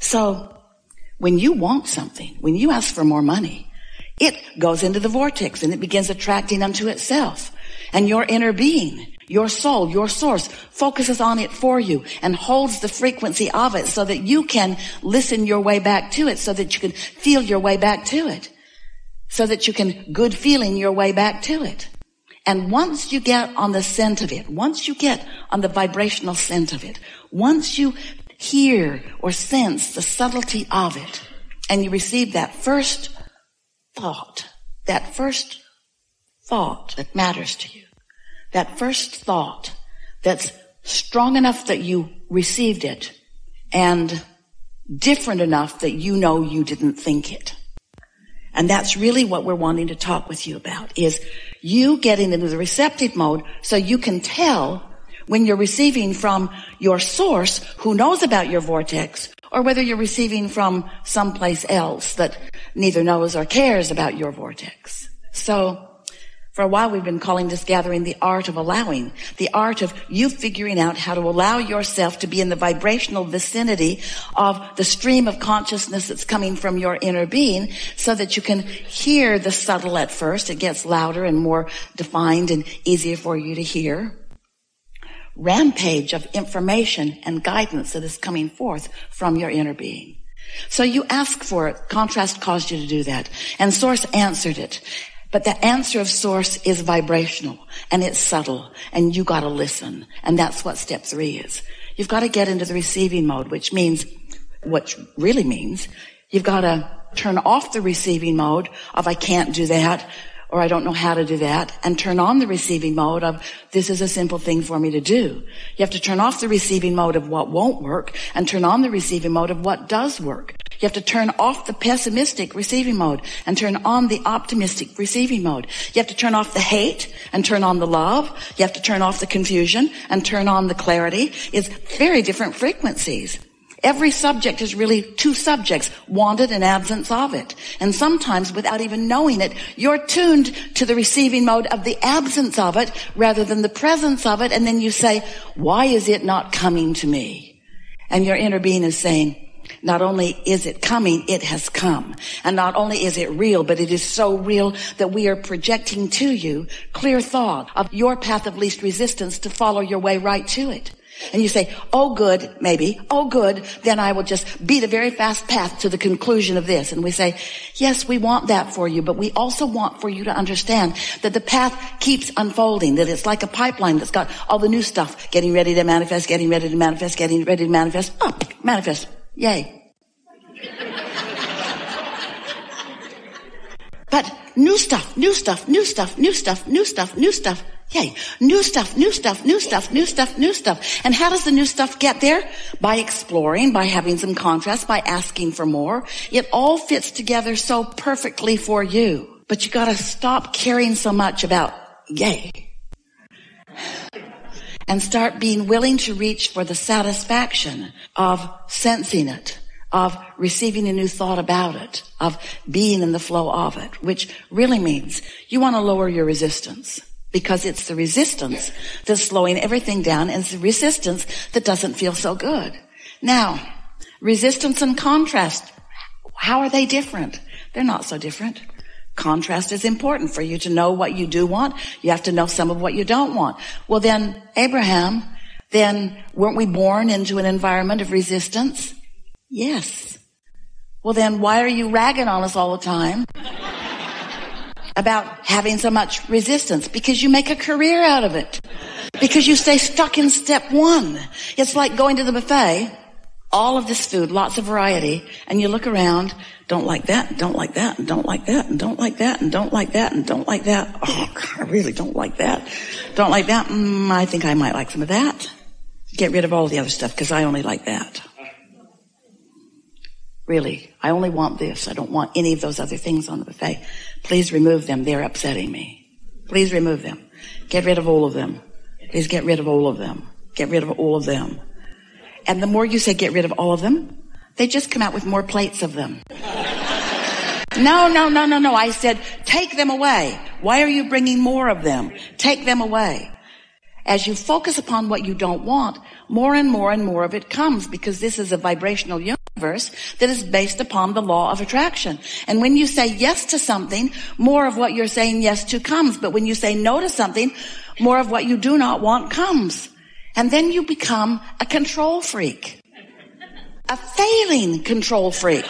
So when you want something, when you ask for more money, it goes into the vortex and it begins attracting unto itself. And your inner being, your soul, your source, focuses on it for you and holds the frequency of it so that you can listen your way back to it, so that you can feel your way back to it, so that you can good feeling your way back to it. And once you get on the scent of it, once you get on the vibrational scent of it, once you hear or sense the subtlety of it, and you receive that first thought that matters to you, that first thought that's strong enough that you received it and different enough that you know you didn't think it. And that's really what we're wanting to talk with you about, is you getting into the receptive mode so you can tell when you're receiving from your source who knows about your vortex, or whether you're receiving from someplace else that neither knows or cares about your vortex. So for a while we've been calling this gathering the art of allowing, the art of you figuring out how to allow yourself to be in the vibrational vicinity of the stream of consciousness that's coming from your inner being, so that you can hear the subtle at first. It gets louder and more defined and easier for you to hear. Rampage of information and guidance that is coming forth from your inner being. So you ask for it. Contrast caused you to do that. And Source answered it. But the answer of Source is vibrational and it's subtle, and you gotta listen. And that's what step 3 is. You've got to get into the receiving mode, which really means you've got to turn off the receiving mode of I can't do that, or I don't know how to do that, and turn on the receiving mode of this is a simple thing for me to do. You have to turn off the receiving mode of what won't work and turn on the receiving mode of what does work. You have to turn off the pessimistic receiving mode and turn on the optimistic receiving mode. You have to turn off the hate and turn on the love. You have to turn off the confusion and turn on the clarity. It's very different frequencies. Every subject is really 2 subjects, wanted and absence of it. And sometimes, without even knowing it, you're tuned to the receiving mode of the absence of it rather than the presence of it. And then you say, why is it not coming to me? And your inner being is saying, not only is it coming, it has come. And not only is it real, but it is so real that we are projecting to you clear thought of your path of least resistance to follow your way right to it. And you say, oh good, maybe, oh good, then I will just beat a very fast path to the conclusion of this. And we say, yes, we want that for you, but we also want for you to understand that the path keeps unfolding, that it's like a pipeline that's got all the new stuff getting ready to manifest, getting ready to manifest, getting ready to manifest. Oh, manifest. Yay. But new stuff. Yay. New stuff. And how does the new stuff get there? By exploring, by having some contrast, by asking for more. It all fits together so perfectly for you. But you gotta stop caring so much about yay. And start being willing to reach for the satisfaction of sensing it, of receiving a new thought about it, of being in the flow of it, which really means you want to lower your resistance, because it's the resistance that's slowing everything down, and it's the resistance that doesn't feel so good. Now, resistance and contrast, how are they different? They're not so different. Contrast is important for you to know what you do want. You have to know some of what you don't want. Well then, Abraham, weren't we born into an environment of resistance? Yes. Well then, why are you ragging on us all the time about having so much resistance? Because you make a career out of it. Because you stay stuck in step 1. It's like going to the buffet, all of this food, lots of variety, and you look around, don't like that, and don't like that, and don't like that, and don't like that, and don't like that, and don't like that. Oh, God, I really don't like that. Don't like that. I think I might like some of that. Get rid of all the other stuff, because I only like that. Really, I only want this. I don't want any of those other things on the buffet. Please remove them. They're upsetting me. Please remove them. Get rid of all of them. Please get rid of all of them. Get rid of all of them. And the more you say get rid of all of them, they just come out with more plates of them. No. I said, take them away. Why are you bringing more of them? Take them away. As you focus upon what you don't want, more and more and more of it comes, because this is a vibrational universe. universe that is based upon the law of attraction. And when you say yes to something, more of what you're saying yes to comes. But when you say no to something, more of what you do not want comes. And then you become a control freak. A failing control freak.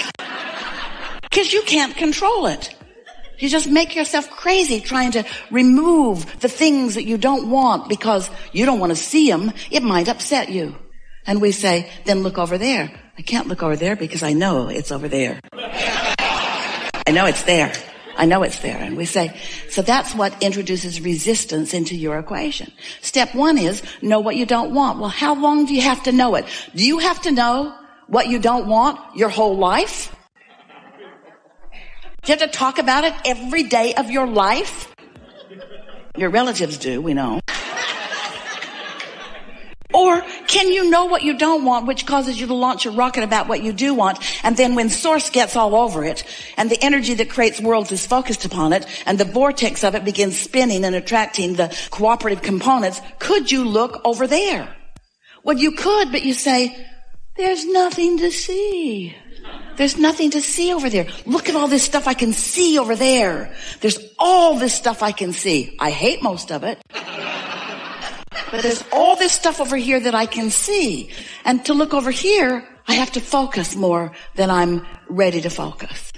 Because you can't control it. You just make yourself crazy trying to remove the things that you don't want because you don't want to see them. It might upset you. And we say, then look over there. I can't look over there because I know it's over there. I know it's there. I know it's there. And we say, so that's what introduces resistance into your equation. Step one is know what you don't want. Well, how long do you have to know it? Do you have to know what you don't want your whole life? Do you have to talk about it every day of your life? Your relatives do, we know. Or can you know what you don't want, which causes you to launch a rocket about what you do want, and then when source gets all over it, and the energy that creates worlds is focused upon it, and the vortex of it begins spinning and attracting the cooperative components, could you look over there? Well, you could, but you say, there's nothing to see. There's nothing to see over there. Look at all this stuff I can see over there. There's all this stuff I can see. I hate most of it. But there's all this stuff over here that I can see. And to look over here, I have to focus more than I'm ready to focus.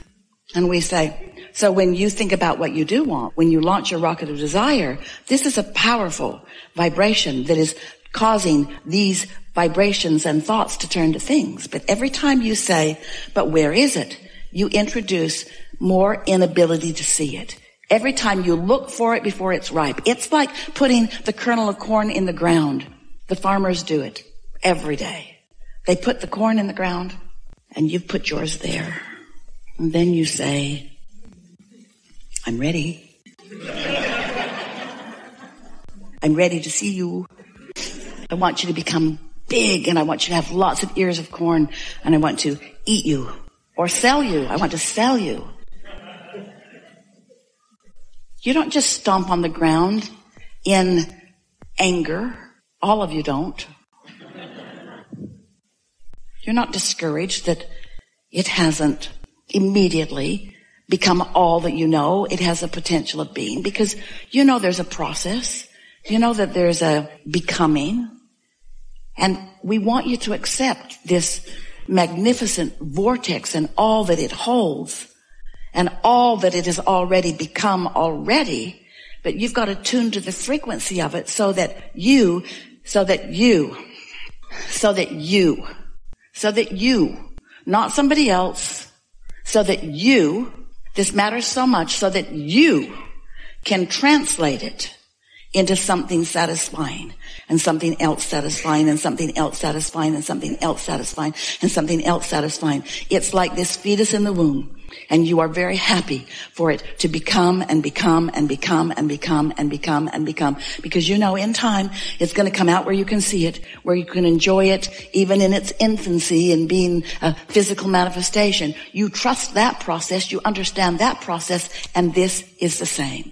And we say, so when you think about what you do want, when you launch your rocket of desire, this is a powerful vibration that is causing these vibrations and thoughts to turn to things. But every time you say, but where is it? You introduce more inability to see it. Every time you look for it before it's ripe. It's like putting the kernel of corn in the ground. The farmers do it every day. They put the corn in the ground and you put yours there. And then you say, I'm ready. I'm ready to see you. I want you to become big and I want you to have lots of ears of corn and I want to eat you or sell you. I want to sell you. You don't just stomp on the ground in anger. All of you don't. You're not discouraged that it hasn't immediately become all that you know it has a potential of being, because you know there's a process. You know that there's a becoming. And we want you to accept this magnificent vortex and all that it holds and all that it has already become already. But you've got to tune to the frequency of it so that you, not somebody else, so that you, this matters so much, so that you can translate it into something satisfying and something else satisfying and something else satisfying and something else satisfying and something else satisfying. It's like this fetus in the womb. And you are very happy for it to become and become and become and become and become and become. Because you know in time it's going to come out where you can see it, where you can enjoy it, even in its infancy and being a physical manifestation. You trust that process, you understand that process, and this is the same.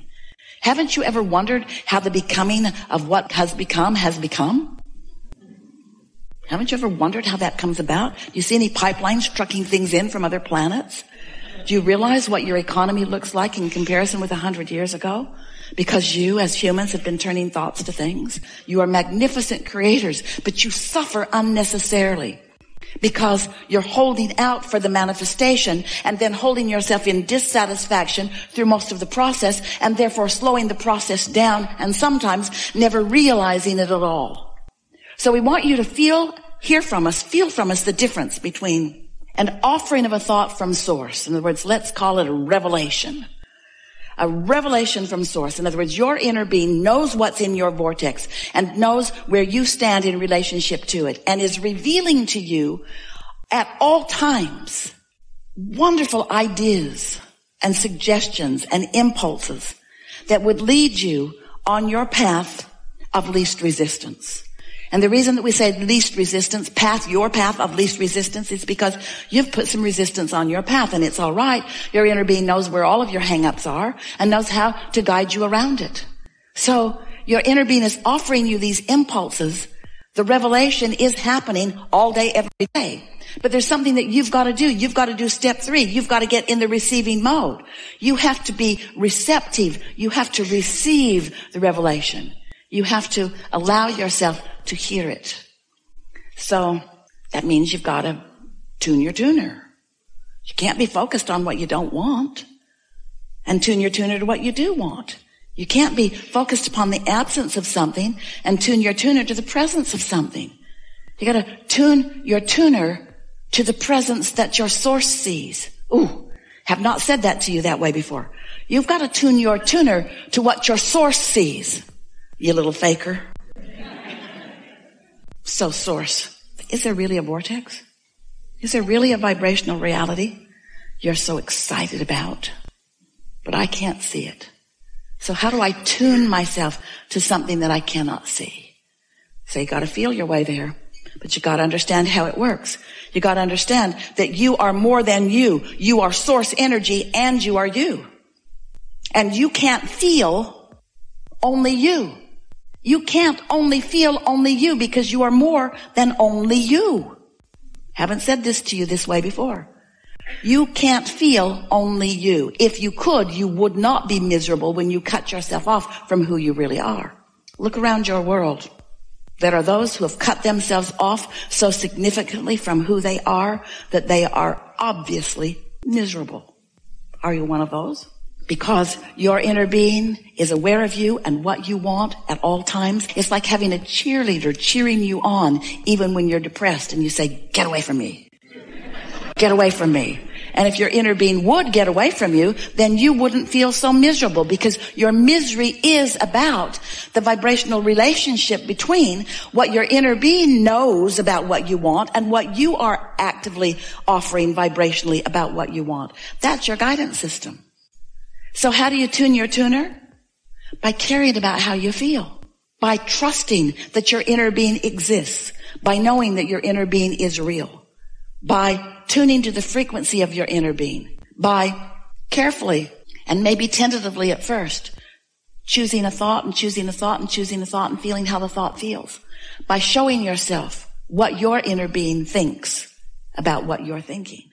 Haven't you ever wondered how the becoming of what has become has become? Haven't you ever wondered how that comes about? Do you see any pipelines trucking things in from other planets? Do you realize what your economy looks like in comparison with 100 years ago? Because you, as humans, have been turning thoughts to things. You are magnificent creators, but you suffer unnecessarily because you're holding out for the manifestation and then holding yourself in dissatisfaction through most of the process and therefore slowing the process down and sometimes never realizing it at all. So we want you to feel from us the difference between an offering of a thought from source. In other words, let's call it a revelation. A revelation from source. In other words, your inner being knows what's in your vortex and knows where you stand in relationship to it and is revealing to you at all times wonderful ideas and suggestions and impulses that would lead you on your path of least resistance. And the reason that we say least resistance, your path of least resistance, is because you've put some resistance on your path, and it's all right. Your inner being knows where all of your hang-ups are and knows how to guide you around it. So your inner being is offering you these impulses The revelation is happening all day, every day. But there's something that you've got to do. You've got to do step 3. You've got to get in the receiving mode. You have to be receptive. You have to receive the revelation. You have to allow yourself to hear it. So that means you've got to tune your tuner. You can't be focused on what you don't want and tune your tuner to what you do want. You can't be focused upon the absence of something and tune your tuner to the presence of something. You got to tune your tuner to the presence that your source sees. Ooh, have not said that to you that way before. You've got to tune your tuner to what your source sees, you little faker. So source, is there really a vortex? Is there really a vibrational reality you're so excited about? But I can't see it. So how do I tune myself to something that I cannot see? So you got to feel your way there, but you got to understand how it works. You got to understand that you are more than you. You are source energy and you are you. And you can't feel only you. You can't only feel only you because you are more than only you. Haven't said this to you this way before. You can't feel only you. If you could, you would not be miserable when you cut yourself off from who you really are. Look around your world. There are those who have cut themselves off so significantly from who they are that they are obviously miserable. Are you one of those? Because your inner being is aware of you and what you want at all times. It's like having a cheerleader cheering you on even when you're depressed and you say, get away from me. Get away from me. And if your inner being would get away from you, then you wouldn't feel so miserable because your misery is about the vibrational relationship between what your inner being knows about what you want and what you are actively offering vibrationally about what you want. That's your guidance system. So how do you tune your tuner? By caring about how you feel. By trusting that your inner being exists. By knowing that your inner being is real. By tuning to the frequency of your inner being. By carefully and maybe tentatively at first, choosing a thought and choosing a thought and choosing a thought and feeling how the thought feels. By showing yourself what your inner being thinks about what you're thinking.